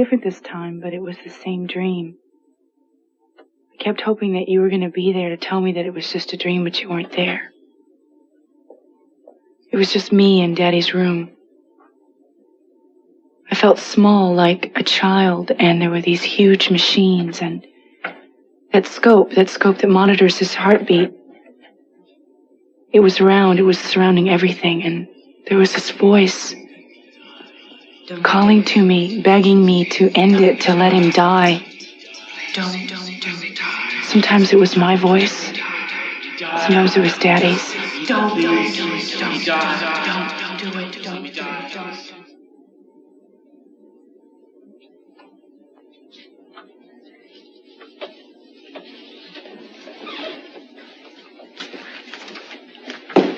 different this time, but it was the same dream. I kept hoping that you were going to be there to tell me that it was just a dream, but you weren't there. It was just me in Daddy's room. I felt small, like a child, and there were these huge machines, and that scope that monitors his heartbeat. It was round, it was surrounding everything, and there was this voice calling to me, begging me to end it, to let him die. Don't die. Sometimes it was my voice. Sometimes it was Daddy's. Don't do it.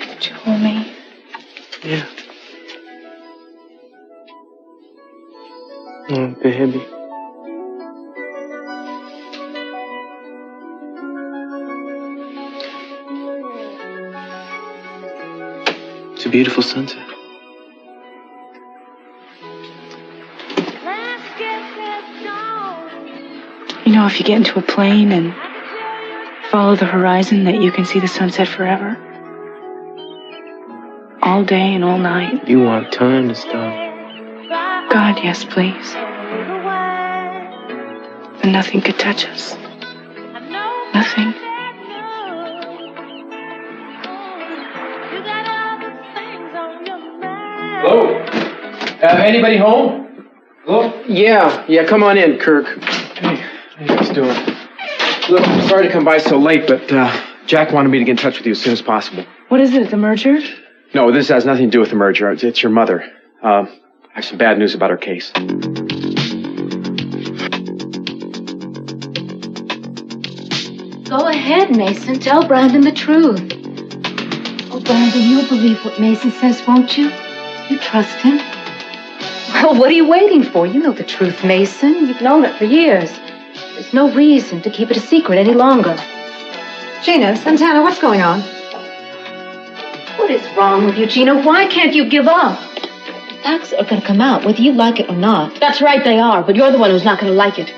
Did you hold me? Yeah. Oh, baby. It's a beautiful sunset. You know, if you get into a plane and follow the horizon, that you can see the sunset forever. All day and all night. You want time to stop. God, yes, please. And nothing could touch us. Nothing. Hello? Anybody home? Hello? Yeah, come on in, Kirk. Hey, how you guys doing? Look, I'm sorry to come by so late, but Jack wanted me to get in touch with you as soon as possible. What is it, the merger? No, this has nothing to do with the merger. It's your mother. I have some bad news about her case. Go ahead, Mason. Tell Brandon the truth. Oh, Brandon, you'll believe what Mason says, won't you? You trust him. Well, what are you waiting for? You know the truth, Mason. You've known it for years. There's no reason to keep it a secret any longer. Gina, Santana, what's going on? What is wrong with you, Gina? Why can't you give up? The facts are going to come out, whether you like it or not. That's right, they are, but you're the one who's not going to like it.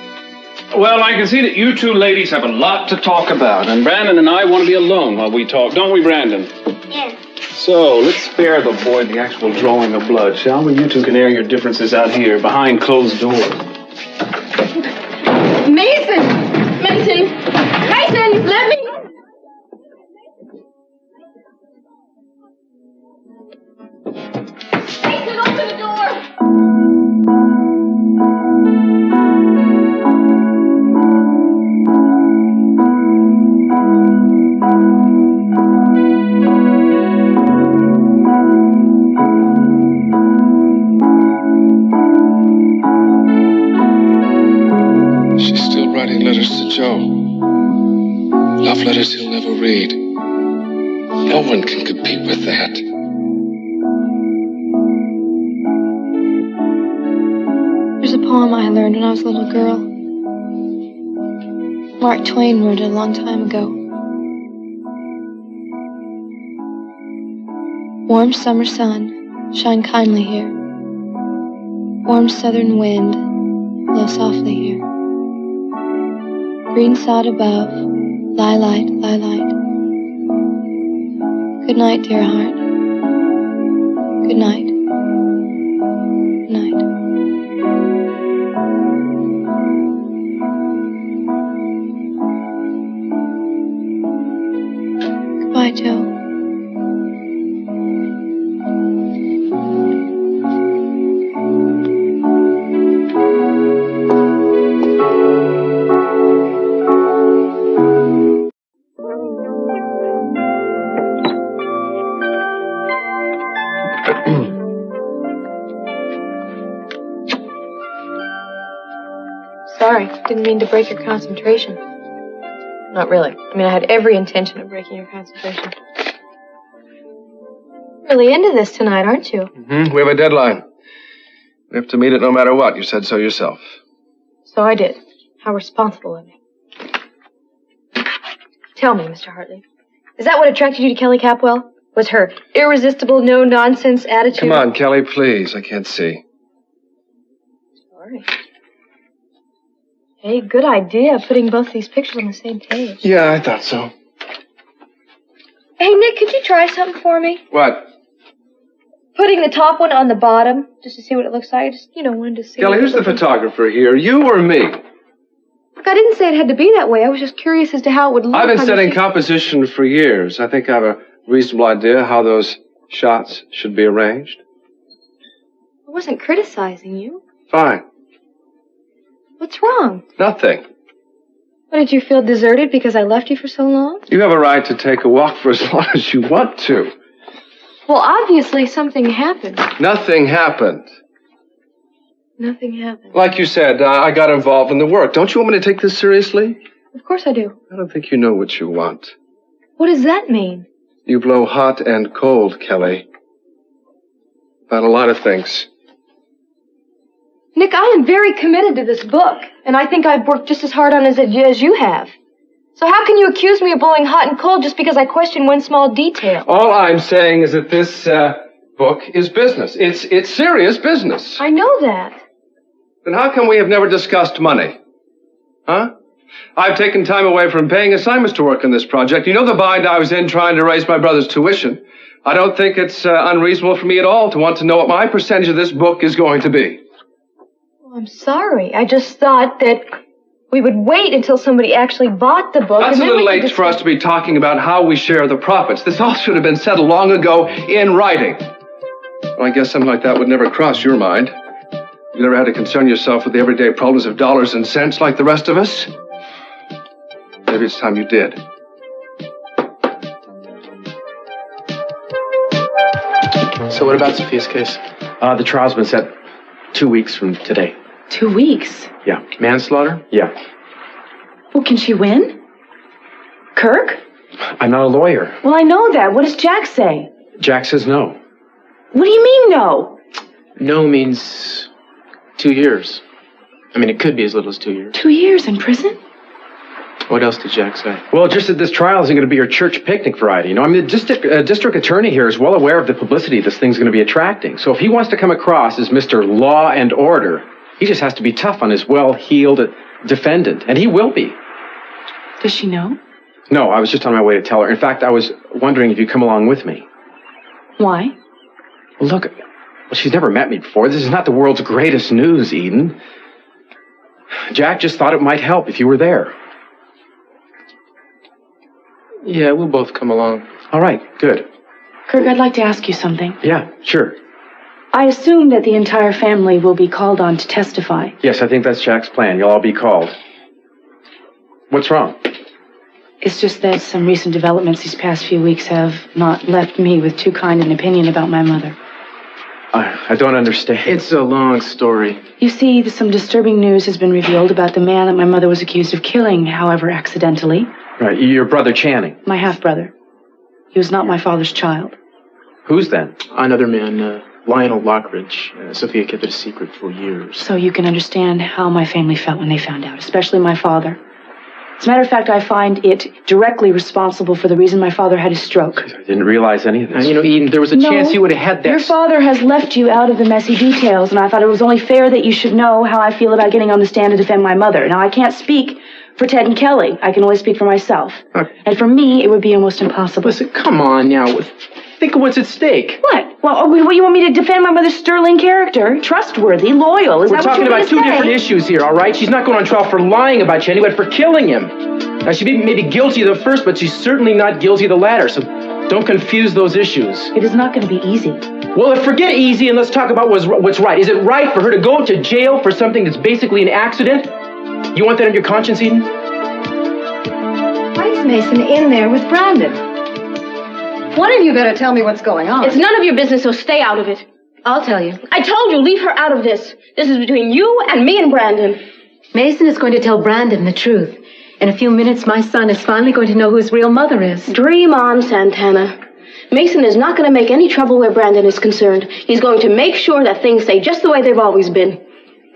Well, I can see that you two ladies have a lot to talk about, and Brandon and I want to be alone while we talk, don't we, Brandon? Yes. So, let's spare the boy the actual drawing of blood, shall we? You two can air your differences out here, behind closed doors. Mason! Mason! Mason! Let me... Mason, open the door! She's still writing letters to Joe. Love letters he'll never read. No one can compete with that. There's a poem I learned when I was a little girl. Mark Twain wrote it a long time ago. Warm summer sun, shine kindly here. Warm southern wind, blow softly here. Green sod above, lie light, lie light. Good night, dear heart. Good night. Good night. Goodbye, Joe. Sorry, didn't mean to break your concentration. Not really. I mean, I had every intention of breaking your concentration. Really into this tonight, aren't you? We have a deadline. We have to meet it no matter what. You said so yourself. So I did. How responsible of me. Tell me, Mr. Hartley, is that what attracted you to Kelly Capwell? Was her irresistible, no-nonsense attitude? Come on, Kelly, please. I can't see. Sorry. Hey, good idea, putting both these pictures on the same page. Yeah, I thought so. Hey, Nick, could you try something for me? What? Putting the top one on the bottom, just to see what it looks like. I just, wanted to see. Kelly, who's the photographer here? You or me? Look, I didn't say it had to be that way. I was just curious as to how it would look. I've been studying composition for years. I think I have a reasonable idea how those shots should be arranged. I wasn't criticizing you. Fine. What's wrong? Nothing. What, did you feel deserted because I left you for so long? You have a right to take a walk for as long as you want to. Well, obviously something happened. Nothing happened. Nothing happened. Like you said, I got involved in the work. Don't you want me to take this seriously? Of course I do. I don't think you know what you want. What does that mean? You blow hot and cold, Kelly. About a lot of things. Nick, I am very committed to this book, and I think I've worked just as hard on it as you have. So how can you accuse me of blowing hot and cold just because I question one small detail? All I'm saying is that this book is business. It's serious business. I know that. Then how come we have never discussed money? Huh? I've taken time away from paying assignments to work on this project. You know the bind I was in trying to raise my brother's tuition. I don't think it's unreasonable for me at all to want to know what my percentage of this book is going to be. Well, I'm sorry. I just thought that we would wait until somebody actually bought the book. That's and a then little we could late for us to be talking about how we share the profits. This all should have been settled long ago in writing. Well, I guess something like that would never cross your mind. You never had to concern yourself with the everyday problems of dollars and cents like the rest of us. Maybe it's time you did. So what about Sophia's case? The trial's been set 2 weeks from today. 2 weeks? Yeah. Manslaughter? Yeah. Well, can she win? Kirk? I'm not a lawyer. Well, I know that. What does Jack say? Jack says no. What do you mean, no? No means 2 years. I mean, it could be as little as 2 years. 2 years in prison? What else did Jack say? Well, just that this trial isn't going to be your church picnic variety. You know, I mean, the district attorney here is well aware of the publicity this thing's going to be attracting. So if he wants to come across as Mr. Law and Order, he just has to be tough on his well-heeled defendant. And he will be. Does she know? No, I was just on my way to tell her. In fact, I was wondering if you'd come along with me. Why? Well, look, she's never met me before. This is not the world's greatest news, Eden. Jack just thought it might help if you were there. Yeah, we'll both come along. All right, good. Kirk, I'd like to ask you something. Yeah, sure. I assume that the entire family will be called on to testify. Yes, I think that's Jack's plan. You'll all be called. What's wrong? It's just that some recent developments these past few weeks have not left me with too kind an opinion about my mother. I don't understand. It's a long story. You see, some disturbing news has been revealed about the man that my mother was accused of killing, however accidentally. Right, your brother Channing. My half-brother. He was not my father's child. Who's then? Another man, Lionel Lockridge. Sophia kept it a secret for years. So you can understand how my family felt when they found out, especially my father. As a matter of fact, I find it directly responsible for the reason my father had his stroke. I didn't realize any of this. You know, Eden, there was a chance you would have had that. Your father has left you out of the messy details, and I thought it was only fair that you should know how I feel about getting on the stand to defend my mother. Now, I can't speak for Ted and Kelly. I can only speak for myself. And for me, it would be almost impossible. Listen, come on now. Think of what's at stake. What? Well, what, you want me to defend my mother's sterling character? Trustworthy, loyal. Is We're that what talking you're about going to say? two different issues here, all right? She's not going on trial for lying about Channing, but for killing him. Now, she may be guilty of the first, but she's certainly not guilty of the latter, so don't confuse those issues. It is not going to be easy. Well, forget easy and let's talk about what's right. Is it right for her to go to jail for something that's basically an accident? You want that on your conscience, Eden? Why is Mason in there with Brandon? One of you better tell me what's going on. It's none of your business, so stay out of it. I'll tell you. I told you, leave her out of this. This is between you and me and Brandon. Mason is going to tell Brandon the truth. In a few minutes, my son is finally going to know who his real mother is. Dream on, Santana. Mason is not going to make any trouble where Brandon is concerned. He's going to make sure that things stay just the way they've always been.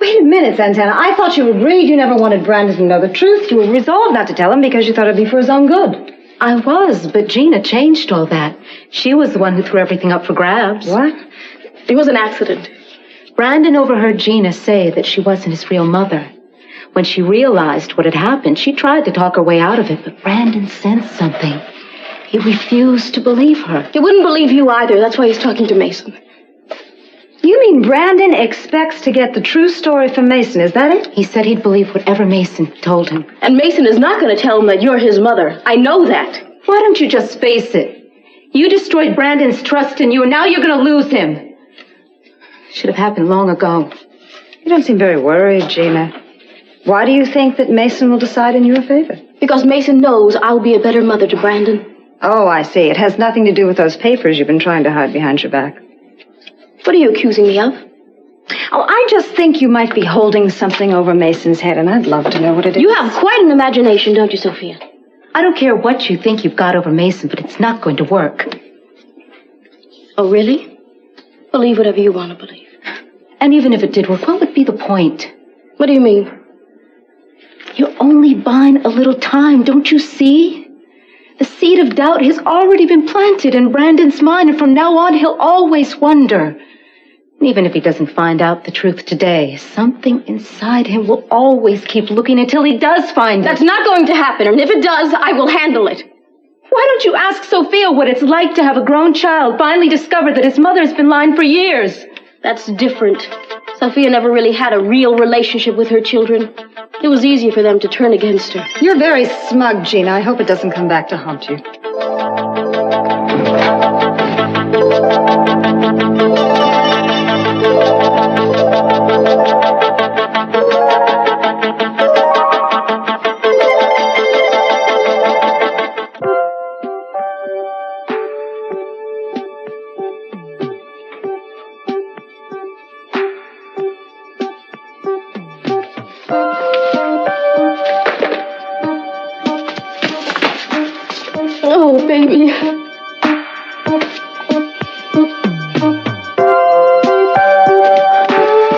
Wait a minute, Santana. I thought you agreed you never wanted Brandon to know the truth. You were resolved not to tell him because you thought it'd be for his own good. I was, but Gina changed all that. She was the one who threw everything up for grabs. What? It was an accident. Brandon overheard Gina say that she wasn't his real mother. When she realized what had happened, she tried to talk her way out of it, but Brandon sensed something. He refused to believe her. He wouldn't believe you either. That's why he's talking to Mason. You mean Brandon expects to get the true story from Mason, is that it? He said he'd believe whatever Mason told him. And Mason is not going to tell him that you're his mother. I know that. Why don't you just face it? You destroyed Brandon's trust in you, and now you're going to lose him. Should have happened long ago. You don't seem very worried, Gina. Why do you think that Mason will decide in your favor? Because Mason knows I'll be a better mother to Brandon. Oh, I see. It has nothing to do with those papers you've been trying to hide behind your back. What are you accusing me of? Oh, I just think you might be holding something over Mason's head, and I'd love to know what it is. You have quite an imagination, don't you, Sophia? I don't care what you think you've got over Mason, but it's not going to work. Oh, really? Believe whatever you want to believe. And even if it did work, what would be the point? What do you mean? You're only buying a little time, don't you see? The seed of doubt has already been planted in Brandon's mind, and from now on, he'll always wonder. And even if he doesn't find out the truth today, something inside him will always keep looking until he does find it. That's not going to happen, and if it does, I will handle it. Why don't you ask Sophia what it's like to have a grown child finally discover that his mother has been lying for years? That's different. Sophia never really had a real relationship with her children. It was easy for them to turn against her. You're very smug, Gina. I hope it doesn't come back to haunt you. Oh, baby.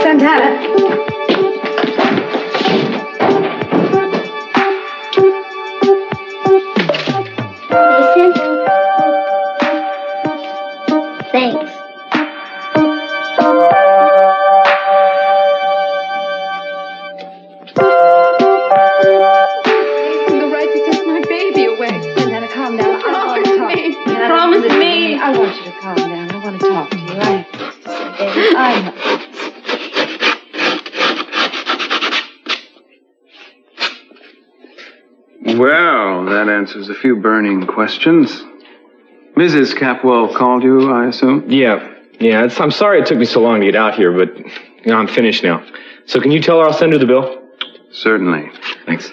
Santana. Mason? Thanks. The right to take my baby away. Santana, calm down. Promise me. I want you to calm down. I want to talk to you. I know. Well, that answers a few burning questions. Mrs. Capwell called you, I assume? Yeah. I'm sorry it took me so long to get out here, but I'm finished now. So can you tell her I'll send her the bill? Certainly. Thanks.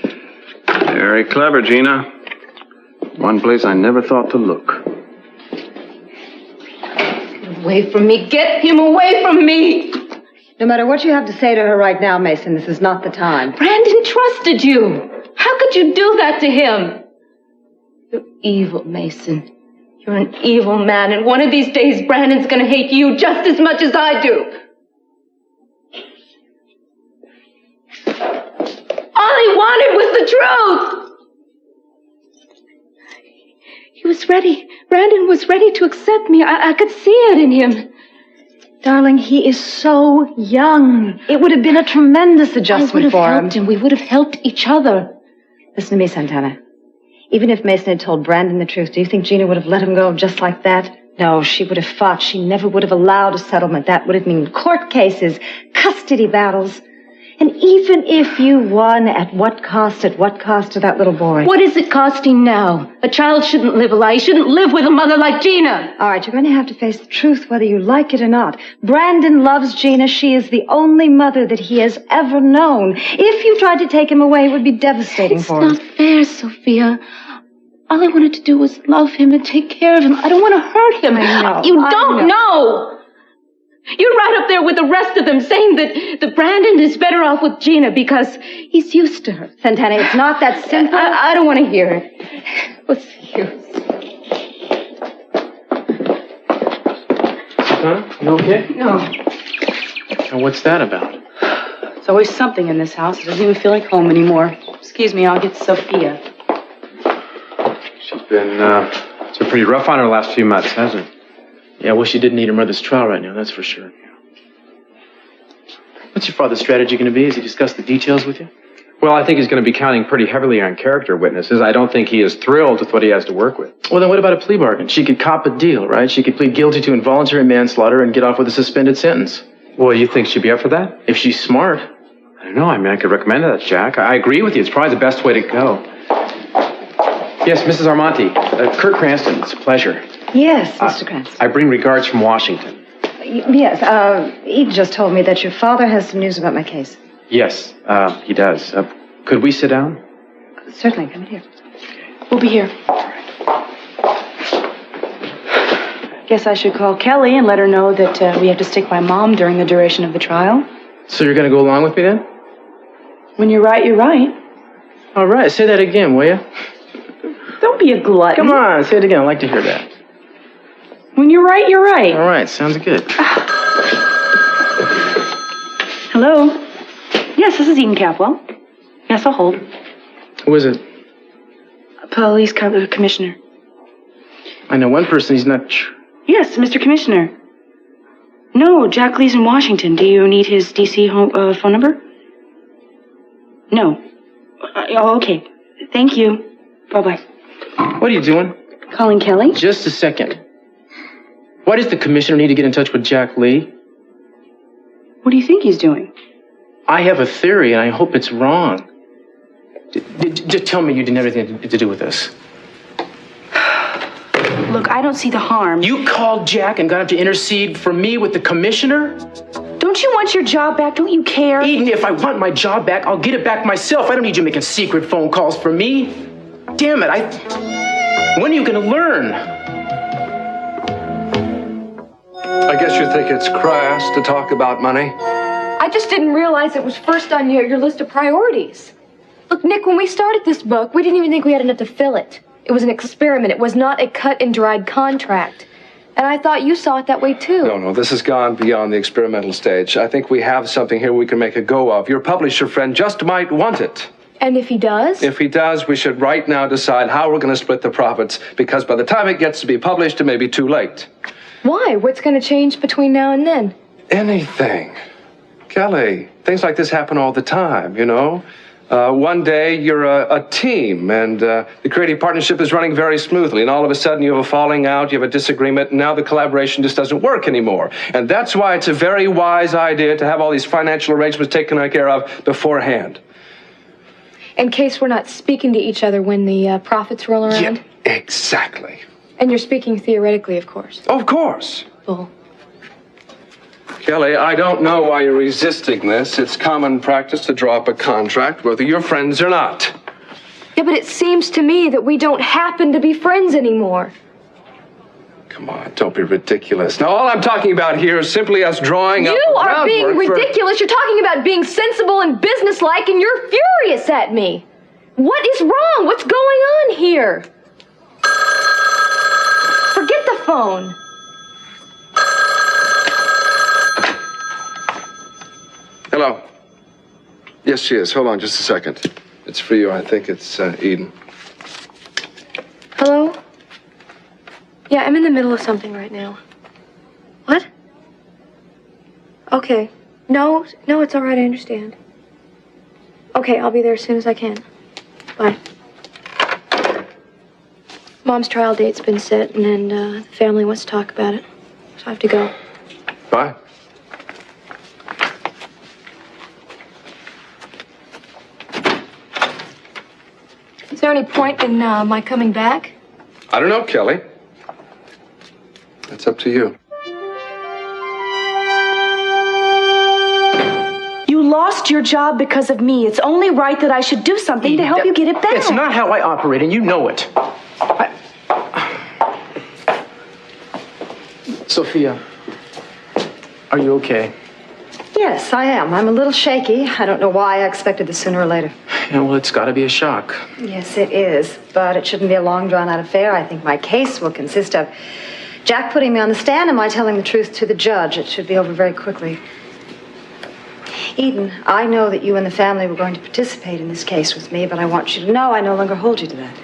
Very clever, Gina. One place I never thought to look. Away from me. Get him away from me. No matter what you have to say to her right now, Mason, this is not the time. Brandon trusted you. How could you do that to him? You're evil, Mason. You're an evil man, and one of these days, Brandon's gonna hate you just as much as I do. All he wanted was the truth. He was ready. Brandon was ready to accept me. I could see it in him. Darling, he is so young. It would have been a tremendous adjustment for him. We would have helped each other. Listen to me, Santana. Even if Mason had told Brandon the truth, do you think Gina would have let him go just like that? No, she would have fought. She never would have allowed a settlement. That would have meant court cases, custody battles. And even if you won, at what cost to that little boy? What is it costing now? A child shouldn't live a lie. He shouldn't live with a mother like Gina. All right, you're going to have to face the truth whether you like it or not. Brandon loves Gina. She is the only mother that he has ever known. If you tried to take him away, it would be devastating for him. It's not fair, Sophia. All I wanted to do was love him and take care of him. I don't want to hurt him. I know. You don't know. You're right up there with the rest of them saying that Brandon is better off with Gina because he's used to her. Santana, it's not that simple. I don't want to hear it. What's the use? Huh? You okay? No. And what's that about? There's always something in this house. It doesn't even feel like home anymore. Excuse me, I'll get Sophia. She's been, it's been pretty rough on her last few months, hasn't it? Yeah, well, she didn't need her mother's trial right now, that's for sure. What's your father's strategy going to be? Has he discussed the details with you? Well, Well, I think he's going to be counting pretty heavily on character witnesses. I don't think he is thrilled with what he has to work with. Well, then what about a plea bargain? She could cop a deal, right? She could plead guilty to involuntary manslaughter and get off with a suspended sentence. Well, you think she'd be up for that? If she's smart. I don't know. I mean, I could recommend that, Jack. I agree with you. It's probably the best way to go. Yes, Mrs. Armonti. Kurt Cranston, it's a pleasure. Yes, Mr. Cranston. I bring regards from Washington. Yes, he just told me that your father has some news about my case. Yes, he does. Could we sit down? Certainly, come in here. We'll be here. Guess I should call Kelly and let her know that we have to stick by Mom during the duration of the trial. So you're going to go along with me then? When you're right, you're right. All right, say that again, will you? Don't be a glutton. Come on, say it again. I'd like to hear that. When you're right, you're right. All right, sounds good. Hello? Yes, this is Eden Capwell. Yes, I'll hold. Who is it? Police commissioner. I know one person. He's not... Yes, Mr. Commissioner. No, Jack Lee's in Washington. Do you need his D.C. phone number? No. Okay. Thank you. Bye-bye. What are you doing? Calling Kelly? Just a second. Why does the commissioner need to get in touch with Jack Lee? What do you think he's doing? I have a theory, and I hope it's wrong. Just tell me you didn't have anything to do with this. Look, I don't see the harm. You called Jack and got him to intercede for me with the commissioner? Don't you want your job back? Don't you care? Eden, if I want my job back, I'll get it back myself. I don't need you making secret phone calls for me. Damn it, when are you going to learn? I guess you think it's crass to talk about money? I just didn't realize it was first on your list of priorities. Look, Nick, when we started this book, we didn't even think we had enough to fill it. It was an experiment. It was not a cut and dried contract. And I thought you saw it that way, too. No, this has gone beyond the experimental stage. I think we have something here we can make a go of. Your publisher friend just might want it. And if he does? If he does, we should right now decide how we're going to split the profits, because by the time it gets to be published, it may be too late. Why? What's going to change between now and then? Anything. Kelly, things like this happen all the time, you know? One day you're a team, and the creative partnership is running very smoothly, and all of a sudden you have a falling out, you have a disagreement, and now the collaboration just doesn't work anymore. And that's why it's a very wise idea to have all these financial arrangements taken care of beforehand. In case we're not speaking to each other when the profits roll around? Yeah, exactly. And you're speaking theoretically, of course. Of course. Bull. Kelly, I don't know why you're resisting this. It's common practice to draw up a contract, whether you're friends or not. Yeah, but it seems to me that we don't happen to be friends anymore. Come on, don't be ridiculous. Now, all I'm talking about here is simply us drawing up You are being ridiculous. You're talking about being sensible and businesslike, and you're furious at me. What is wrong? What's going on here? Forget the phone. Hello. Yes, she is. Hold on just a second. It's for you. I think it's Eden. Hello? Yeah, I'm in the middle of something right now. What? Okay. No, it's all right. I understand. Okay, I'll be there as soon as I can. Bye. Mom's trial date's been set, and the family wants to talk about it. So I have to go. Bye. Is there any point in my coming back? I don't know, Kelly. It's up to you. You lost your job because of me. It's only right that I should do something to help you get it back. It's not how I operate, and you know it. Sophia, are you okay? Yes, I am. I'm a little shaky. I don't know why I expected this sooner or later. Yeah, well, it's got to be a shock. Yes, it is. But it shouldn't be a long, drawn-out affair. I think my case will consist of Jack putting me on the stand and my telling the truth to the judge. It should be over very quickly. Eden, I know that you and the family were going to participate in this case with me, but I want you to know I no longer hold you to that.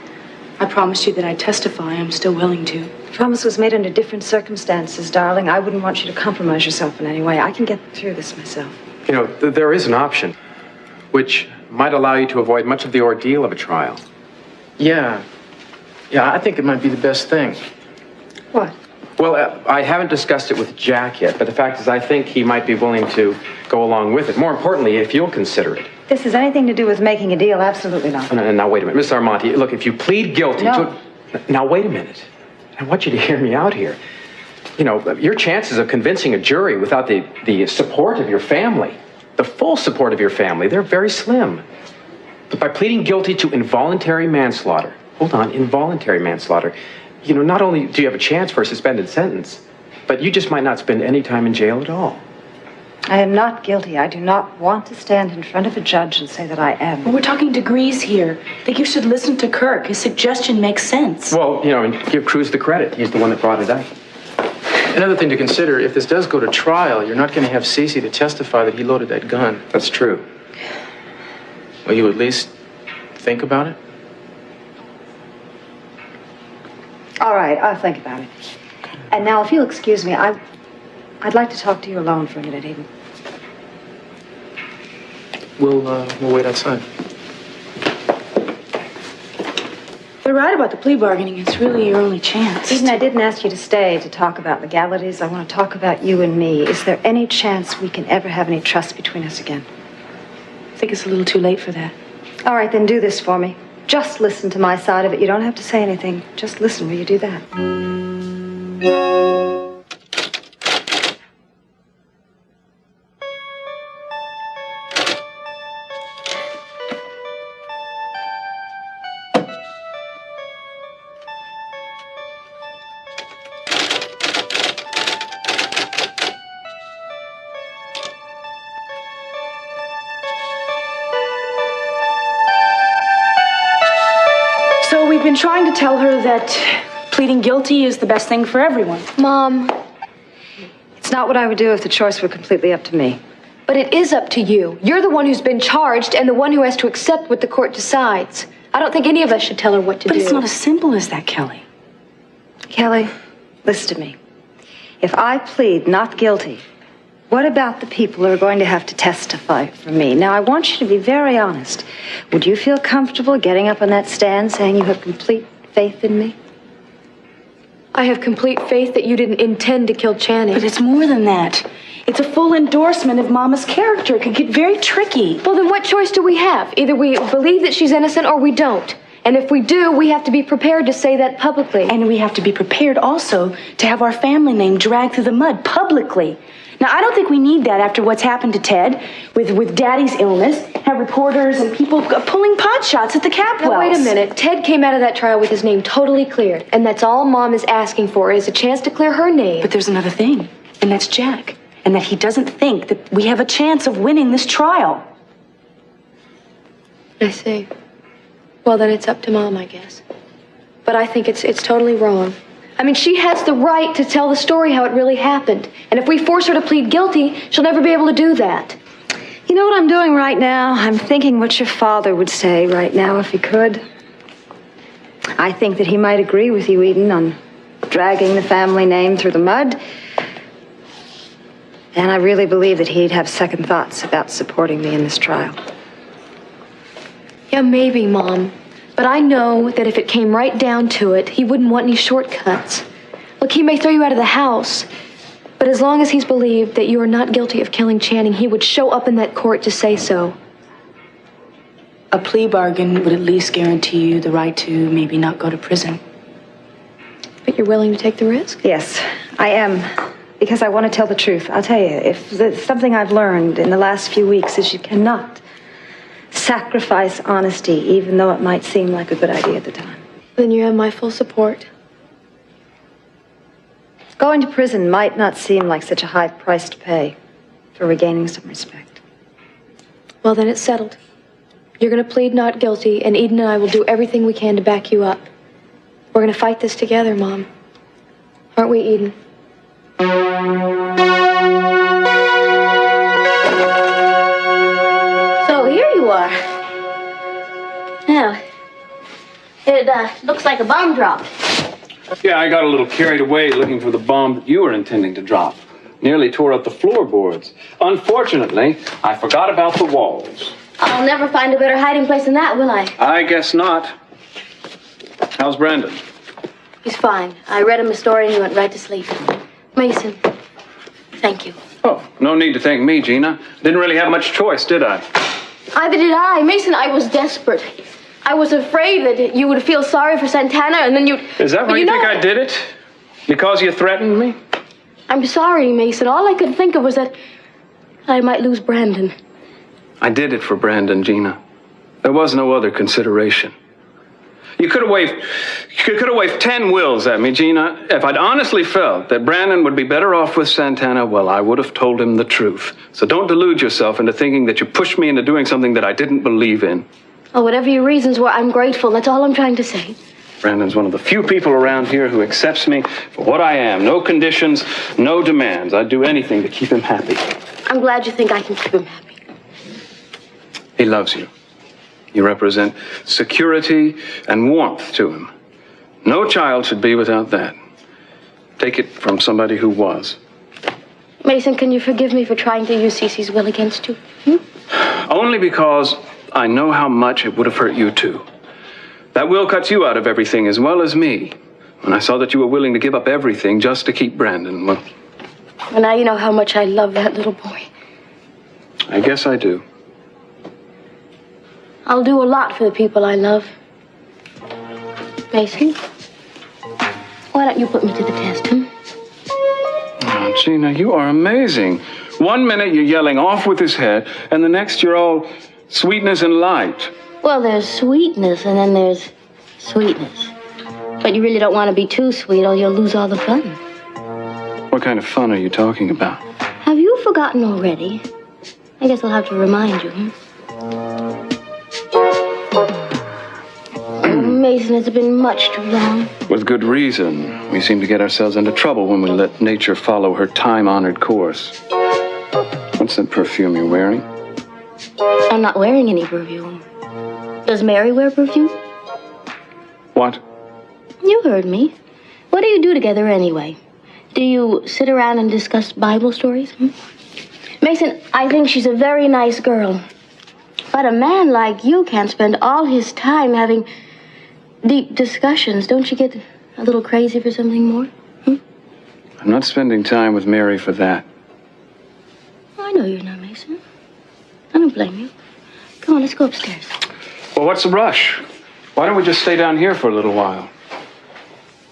I promised you that I'd testify. I'm still willing to. The promise was made under different circumstances, darling. I wouldn't want you to compromise yourself in any way. I can get through this myself. You know, there is an option. which might allow you to avoid much of the ordeal of a trial. Yeah, I think it might be the best thing. What? Well, I haven't discussed it with Jack yet, but the fact is I think he might be willing to go along with it. More importantly, if you'll consider it. This has anything to do with making a deal? Absolutely not. No, now, wait a minute. Miss Armonti, look, if you plead guilty to... Now, wait a minute. I want you to hear me out here. You know, your chances of convincing a jury without the support of your family, the full support of your family, they're very slim. But by pleading guilty to involuntary manslaughter, hold on, involuntary manslaughter, you know, not only do you have a chance for a suspended sentence, but you just might not spend any time in jail at all. I am not guilty. I do not want to stand in front of a judge and say that I am. Well, we're talking degrees here. I think you should listen to Kirk. His suggestion makes sense. Well, you know, and give Cruz the credit. He's the one that brought it up. Another thing to consider, if this does go to trial, you're not going to have Cece to testify that he loaded that gun. That's true. Will you at least think about it? All right, I'll think about it. And now, if you'll excuse me, I'd like to talk to you alone for a minute, Eden. We'll wait outside. They're right about the plea bargaining. It's really your only chance. Eden, I didn't ask you to stay to talk about legalities. I want to talk about you and me. Is there any chance we can ever have any trust between us again? I think it's a little too late for that. All right, then do this for me. Just listen to my side of it. You don't have to say anything. Just listen. Will you do that? We've been trying to tell her that pleading guilty is the best thing for everyone. Mom. It's not what I would do if the choice were completely up to me. But it is up to you. You're the one who's been charged and the one who has to accept what the court decides. I don't think any of us should tell her what to do. But it's not as simple as that, Kelly. Kelly, listen to me. If I plead not guilty, what about the people who are going to have to testify for me? Now, I want you to be very honest. Would you feel comfortable getting up on that stand saying you have complete faith in me? I have complete faith that you didn't intend to kill Channing. But it's more than that. It's a full endorsement of Mama's character. It could get very tricky. Well, then what choice do we have? Either we believe that she's innocent or we don't. And if we do, we have to be prepared to say that publicly. And we have to be prepared also to have our family name dragged through the mud publicly. Now, I don't think we need that after what's happened to Ted with Daddy's illness, have reporters and people pulling pot shots at the Capwells. Now, wait a minute. Ted came out of that trial with his name totally cleared, and that's all Mom is asking for is a chance to clear her name. But there's another thing, and that's Jack, and that he doesn't think that we have a chance of winning this trial. I see. Well, then it's up to Mom, I guess. But I think it's totally wrong. I mean, she has the right to tell the story how it really happened. And if we force her to plead guilty, she'll never be able to do that. You know what I'm doing right now? I'm thinking what your father would say right now if he could. I think that he might agree with you, Eden, on dragging the family name through the mud. And I really believe that he'd have second thoughts about supporting me in this trial. Yeah, maybe, Mom. But I know that if it came right down to it, he wouldn't want any shortcuts. Look, he may throw you out of the house, but as long as he's believed that you are not guilty of killing Channing, he would show up in that court to say so. A plea bargain would at least guarantee you the right to maybe not go to prison. But you're willing to take the risk? Yes, I am. Because I want to tell the truth. I'll tell you, if there's something I've learned in the last few weeks is you cannot sacrifice honesty, even though it might seem like a good idea at the time. Then you have my full support. Going to prison might not seem like such a high price to pay for regaining some respect. Well, then it's settled. You're going to plead not guilty, and Eden and I will do everything we can to back you up. We're going to fight this together, Mom. Aren't we, Eden? So here you are. Now, it looks like a bomb dropped. Yeah, I got a little carried away looking for the bomb that you were intending to drop. Nearly tore up the floorboards. Unfortunately, I forgot about the walls. I'll never find a better hiding place than that, will I? I guess not. How's Brandon? He's fine. I read him a story and he went right to sleep. Mason, thank you. Oh, no need to thank me, Gina. Didn't really have much choice, did I? Either did I. Mason, I was desperate. I was afraid that you would feel sorry for Santana and then you'd... Is that why you think I did it? Because you threatened me? I'm sorry, Mason. All I could think of was that I might lose Brandon. I did it for Brandon, Gina. There was no other consideration. You could have waved 10 wills at me, Gina. If I'd honestly felt that Brandon would be better off with Santana, well, I would have told him the truth. So don't delude yourself into thinking that you pushed me into doing something that I didn't believe in. Oh, whatever your reasons were, I'm grateful. That's all I'm trying to say. Brandon's one of the few people around here who accepts me for what I am. No conditions, no demands. I'd do anything to keep him happy. I'm glad you think I can keep him happy. He loves you. You represent security and warmth to him. No child should be without that. Take it from somebody who was. Mason, can you forgive me for trying to use Cece's will against you? Only because I know how much it would have hurt you too. That will cuts you out of everything as well as me. When I saw that you were willing to give up everything just to keep Brandon, well... Well, now you know how much I love that little boy. I guess I do. I'll do a lot for the people I love. Mason, why don't you put me to the test, Oh, Gina, you are amazing. 1 minute you're yelling off with his head, and the next you're all sweetness and light. Well, there's sweetness, and then there's sweetness. But you really don't want to be too sweet, or you'll lose all the fun. What kind of fun are you talking about? Have you forgotten already? I guess I'll have to remind you. Mason, it's been much too long. With good reason. We seem to get ourselves into trouble when we let nature follow her time-honored course. What's that perfume you're wearing? I'm not wearing any perfume. Does Mary wear perfume? What? You heard me. What do you do together anyway? Do you sit around and discuss Bible stories? Mason, I think she's a very nice girl. But a man like you can't spend all his time having deep discussions. Don't you get a little crazy for something more? I'm not spending time with Mary for that. I know you're not, Mason. I don't blame you. Come on, let's go upstairs. Well, what's the rush? Why don't we just stay down here for a little while?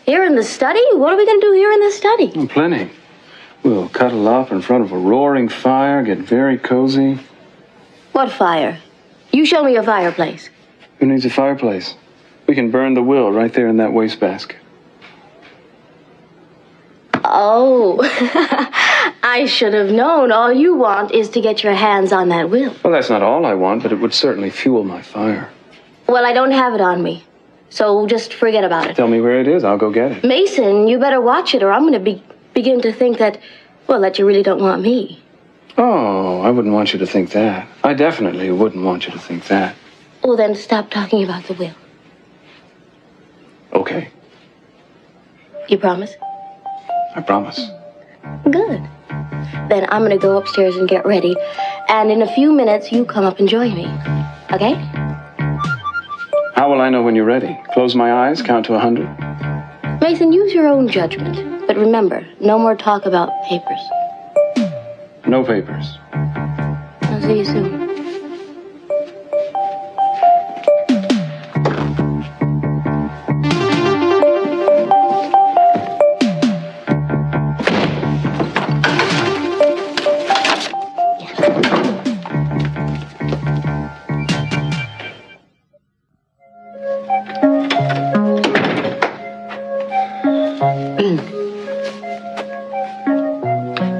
Here in the study? What are we going to do here in the study? Oh, plenty. We'll cuddle up in front of a roaring fire, get very cozy. What fire? You show me a fireplace. Who needs a fireplace? We can burn the will right there in that wastebasket. Oh, I should have known. All you want is to get your hands on that will. Well, that's not all I want, but it would certainly fuel my fire. Well, I don't have it on me, so just forget about it. Tell me where it is. I'll go get it. Mason, you better watch it, or I'm going to begin to think that, well, that you really don't want me. Oh, I wouldn't want you to think that. I definitely wouldn't want you to think that. Well, then stop talking about the will. Okay, You promise? I promise. Good. Then I'm going to go upstairs and get ready. And in a few minutes, you come up and join me. Okay? How will I know when you're ready? Close my eyes, count to 100. Mason, use your own judgment. But remember, no more talk about papers. No papers. I'll see you soon.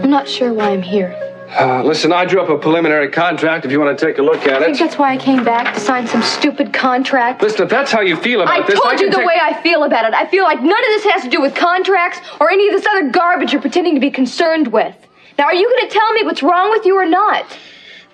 I'm not sure why I'm here. Listen, I drew up a preliminary contract if you want to take a look at I think it. that's why I came back, to sign some stupid contract. Listen, if that's how you feel about this, I told you the way I feel about it. I feel like none of this has to do with contracts or any of this other garbage you're pretending to be concerned with. Now, are you going to tell me what's wrong with you or not?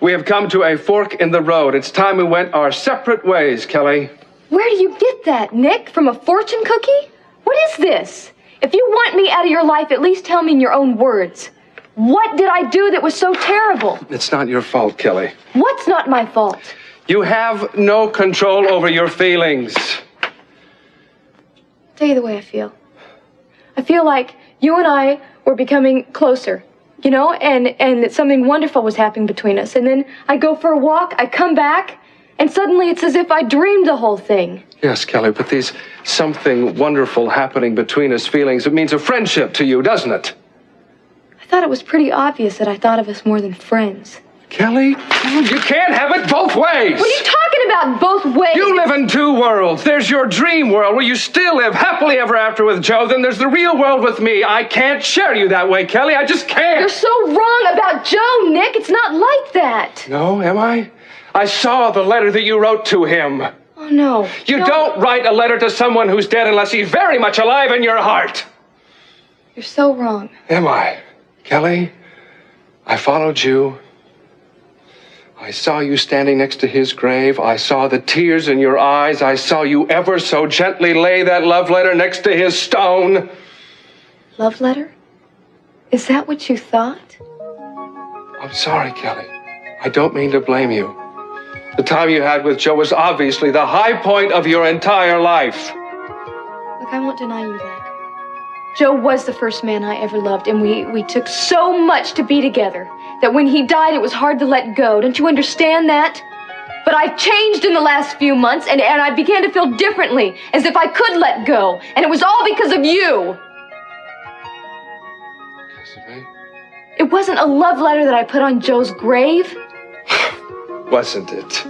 We have come to a fork in the road. It's time we went our separate ways, Kelly. Where do you get that, Nick? From a fortune cookie? What is this? If you want me out of your life, at least tell me in your own words. What did I do that was so terrible? It's not your fault, Kelly. What's not my fault? You have no control over your feelings. I'll tell you the way I feel. I feel like you and I were becoming closer, you know, and that something wonderful was happening between us. And then I go for a walk, I come back, and suddenly it's as if I dreamed the whole thing. Yes, Kelly, but these something wonderful happening between us feelings, it means a friendship to you, doesn't it? I thought it was pretty obvious that I thought of us more than friends. Kelly, you can't have it both ways. What are you talking about, both ways? You live in two worlds. There's your dream world where you still live happily ever after with Joe. Then there's the real world with me. I can't share you that way, Kelly. I just can't. You're so wrong about Joe, Nick. It's not like that. No, am I? I saw the letter that you wrote to him. Oh, no. You don't write a letter to someone who's dead unless he's very much alive in your heart. You're so wrong. Am I? Kelly, I followed you. I saw you standing next to his grave. I saw the tears in your eyes. I saw you ever so gently lay that love letter next to his stone. Love letter? Is that what you thought? I'm sorry, Kelly. I don't mean to blame you. The time you had with Joe was obviously the high point of your entire life. Look, I won't deny you that. Joe was the first man I ever loved, and we took so much to be together that when he died, it was hard to let go. Don't you understand that? But I've changed in the last few months, and I began to feel differently, as if I could let go. And it was all because of you. Because of me? It wasn't a love letter that I put on Joe's grave. Wasn't it?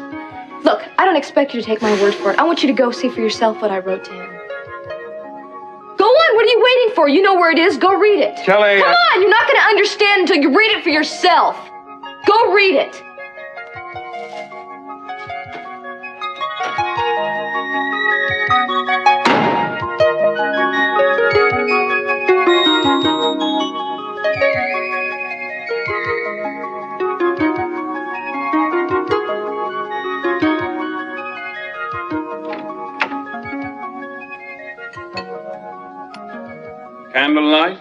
Look, I don't expect you to take my word for it. I want you to go see for yourself what I wrote to him. Go on, what are you waiting for? You know where it is. Go read it. Kelly, come on, you're not going to understand until you read it for yourself. Go read it. Candlelight?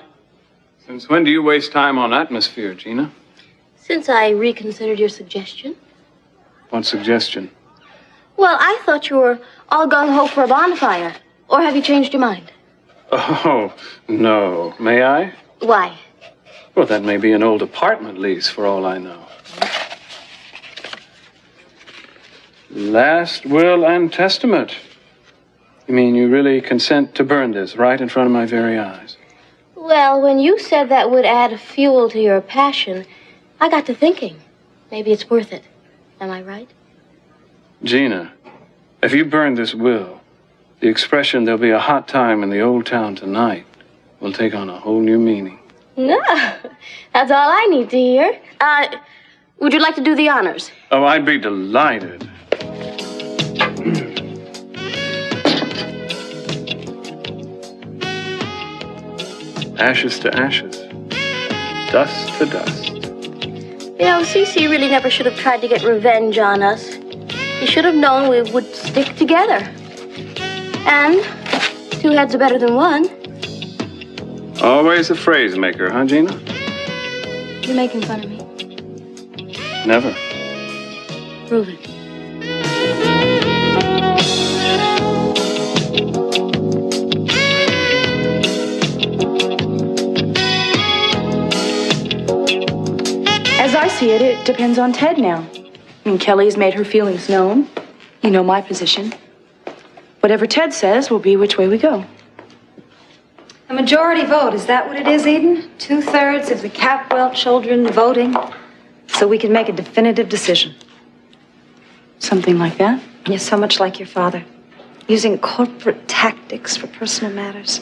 Since when do you waste time on atmosphere, Gina? Since I reconsidered your suggestion. What suggestion? Well, I thought you were all gung-ho for a bonfire. Or have you changed your mind? Oh, no. May I? Why? Well, that may be an old apartment lease, for all I know. Last will and testament. You mean you really consent to burn this right in front of my very eyes? Well, when you said that would add fuel to your passion, I got to thinking. Maybe it's worth it. Am I right? Gina, if you burn this will, the expression "there'll be a hot time in the old town tonight" will take on a whole new meaning. No, that's all I need to hear. Would you like to do the honors? Oh, I'd be delighted. Ashes to ashes, dust to dust. You know, Cece really never should have tried to get revenge on us. He should have known we would stick together. And two heads are better than one. Always a phrase maker, huh, Gina? You're making fun of me. Never. Prove it. As I see it, it depends on Ted now. I mean, Kelly's made her feelings known. You know my position. Whatever Ted says will be which way we go. A majority vote, is that what it is, Eden? 2/3 of the Capwell children voting so we can make a definitive decision. Something like that? You're so much like your father, using corporate tactics for personal matters.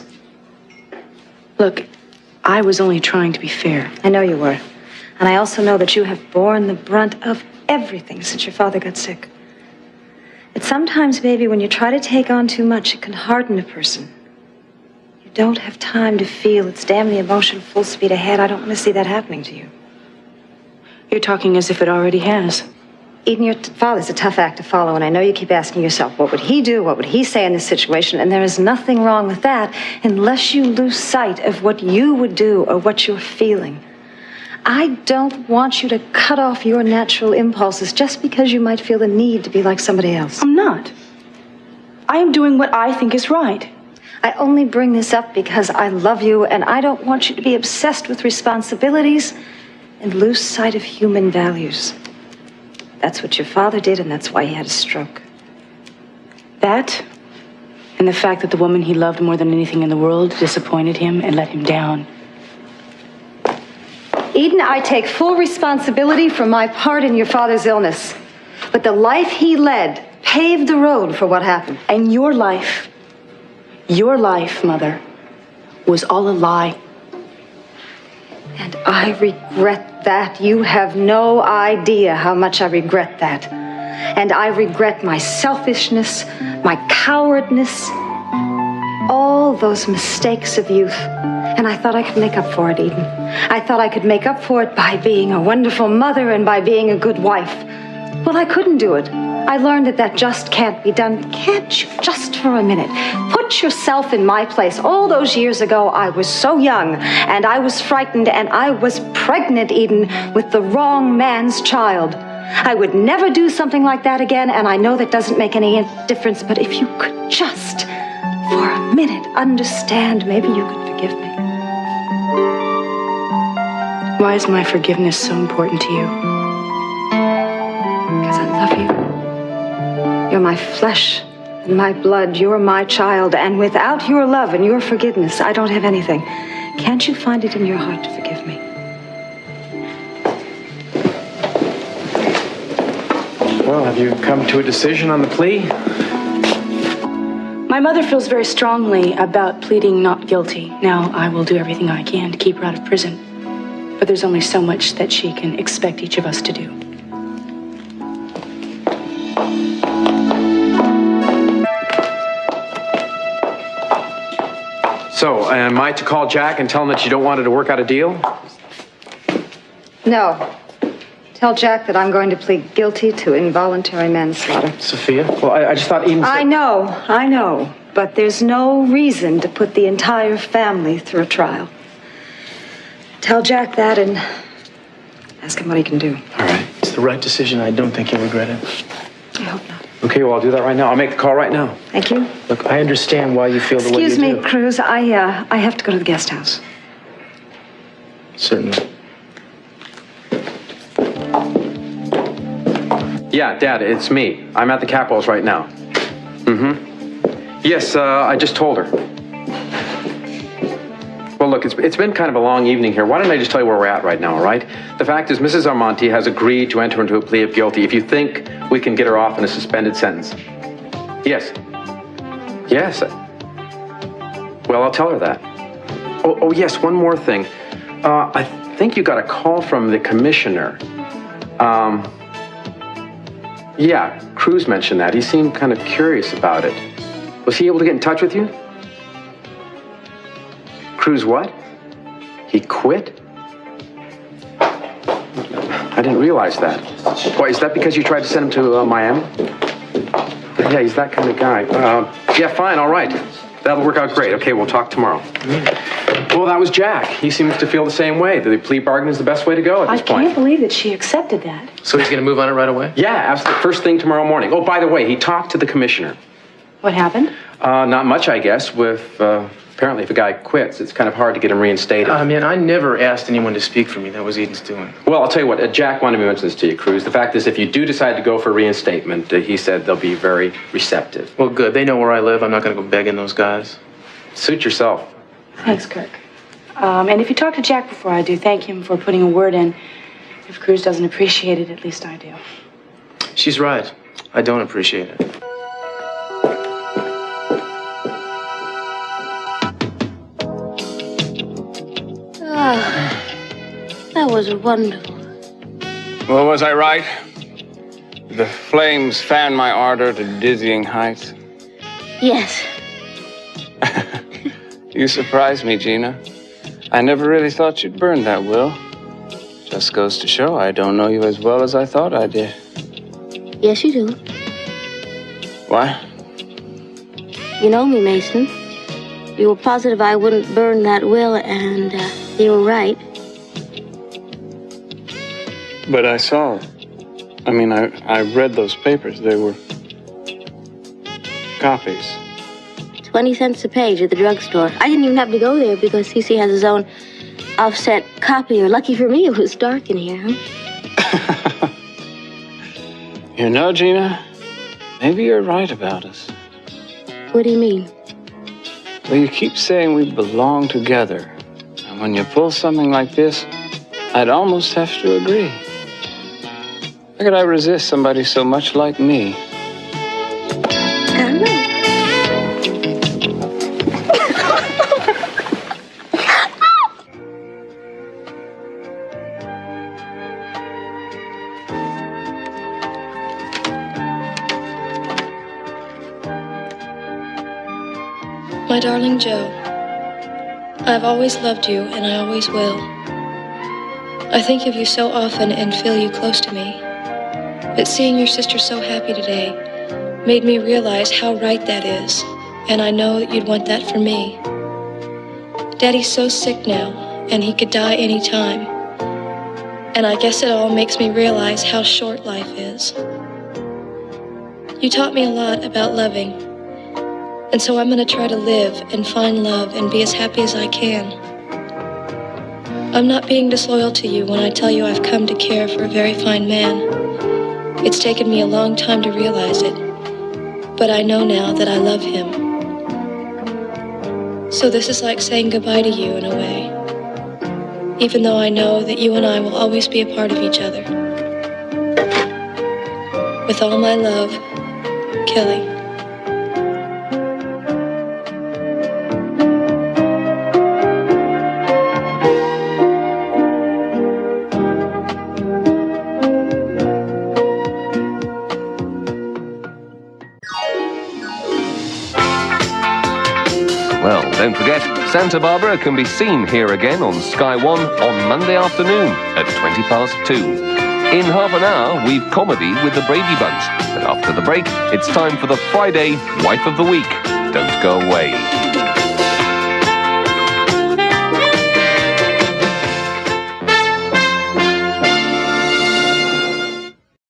Look, I was only trying to be fair. I know you were. And I also know that you have borne the brunt of everything since your father got sick. But sometimes, baby, when you try to take on too much, it can harden a person. You don't have time to feel. It's damn the emotion full speed ahead. I don't want to see that happening to you. You're talking as if it already has. Eden, your father's a tough act to follow, and I know you keep asking yourself, what would he do? What would he say in this situation? And there is nothing wrong with that unless you lose sight of what you would do or what you're feeling. I don't want you to cut off your natural impulses just because you might feel the need to be like somebody else. I'm not. I am doing what I think is right. I only bring this up because I love you, and I don't want you to be obsessed with responsibilities and lose sight of human values. That's what your father did, and that's why he had a stroke. That, and the fact that the woman he loved more than anything in the world disappointed him and let him down. Eden, I take full responsibility for my part in your father's illness. But the life he led paved the road for what happened. And your life, Mother, was all a lie. And I regret that. You have no idea how much I regret that. And I regret my selfishness, my cowardness, all those mistakes of youth. And I thought I could make up for it, Eden. I thought I could make up for it by being a wonderful mother and by being a good wife. Well, I couldn't do it. I learned that that just can't be done. Can't you, just for a minute, put yourself in my place? All those years ago, I was so young, and I was frightened, and I was pregnant, Eden, with the wrong man's child. I would never do something like that again, and I know that doesn't make any difference, but if you could just, for a minute, understand, maybe you could forgive me. Why is my forgiveness so important to you? Because I love you. You're my flesh and my blood. You're my child. And without your love and your forgiveness, I don't have anything. Can't you find it in your heart to forgive me? Well, have you come to a decision on the plea? My mother feels very strongly about pleading not guilty. Now, I will do everything I can to keep her out of prison. But there's only so much that she can expect each of us to do. So, am I to call Jack and tell him that you don't want to work out a deal? No. Tell Jack that I'm going to plead guilty to involuntary manslaughter. Sophia? Well, I just thought Eden said... I know. But there's no reason to put the entire family through a trial. Tell Jack that and ask him what he can do. All right. It's the right decision. I don't think you'll regret it. I hope not. Okay, well, I'll do that right now. I'll make the call right now. Thank you. Look, I understand why you feel the way you do. Excuse me, Cruz. I have to go to the guest house. Certainly. Yeah, Dad, it's me. I'm at the Capitals right now. Yes, I just told her. Well, look, it's been kind of a long evening here. Why don't I just tell you where we're at right now, all right? The fact is, Mrs. Armonti has agreed to enter into a plea of guilty if you think we can get her off in a suspended sentence. Yes. Yes. Well, I'll tell her that. Oh, yes, one more thing. I think you got a call from the commissioner. Yeah, Cruz mentioned that. He seemed kind of curious about it. Was he able to get in touch with you? Cruz what? He quit? I didn't realize that. Why, is that because you tried to send him to Miami? Yeah, he's that kind of guy. Yeah, fine, all right. That'll work out great. Okay, we'll talk tomorrow. Well, that was Jack. He seems to feel the same way. The plea bargain is the best way to go at this point. I can't believe that she accepted that. So he's going to move on it right away? Yeah, absolutely. First thing tomorrow morning. Oh, by the way, he talked to the commissioner. What happened? Not much, I guess, with... apparently, if a guy quits, it's kind of hard to get him reinstated. Man, I never asked anyone to speak for me. That was Eden's doing. Well, I'll tell you what. Jack wanted me to mention this to you, Cruz. The fact is, if you do decide to go for reinstatement, he said they'll be very receptive. Well, good. They know where I live. I'm not going to go begging those guys. Suit yourself. Thanks, Kirk. And if you talk to Jack before I do, thank him for putting a word in. If Cruz doesn't appreciate it, at least I do. She's right. I don't appreciate it. That was wonderful. Well, was I right? The flames fanned my ardor to dizzying heights. Yes. You surprised me, Gina. I never really thought you'd burn that will. Just goes to show I don't know you as well as I thought I did. Yes, you do. Why? You know me, Mason. You were positive I wouldn't burn that will, and you were right. But I saw. I read those papers. They were copies. 20 cents a page at the drugstore. I didn't even have to go there because CC has his own offset copier. Lucky for me, it was dark in here, huh? You know, Gina, maybe you're right about us. What do you mean? Well, you keep saying we belong together. And when you pull something like this, I'd almost have to agree. How could I resist somebody so much like me? I don't know. My darling Joe, I've always loved you and I always will. I think of you so often and feel you close to me. But seeing your sister so happy today made me realize how right that is, and I know that you'd want that for me. Daddy's so sick now, and he could die any time. And I guess it all makes me realize how short life is. You taught me a lot about loving, and so I'm going to try to live and find love and be as happy as I can. I'm not being disloyal to you when I tell you I've come to care for a very fine man. It's taken me a long time to realize it, but I know now that I love him. So this is like saying goodbye to you in a way, even though I know that you and I will always be a part of each other. With all my love, Kelly. Well, don't forget, Santa Barbara can be seen here again on Sky One on Monday afternoon at 2:20. In half an hour, we've comedy with the Brady Bunch. But after the break, it's time for the Friday Wife of the Week. Don't go away.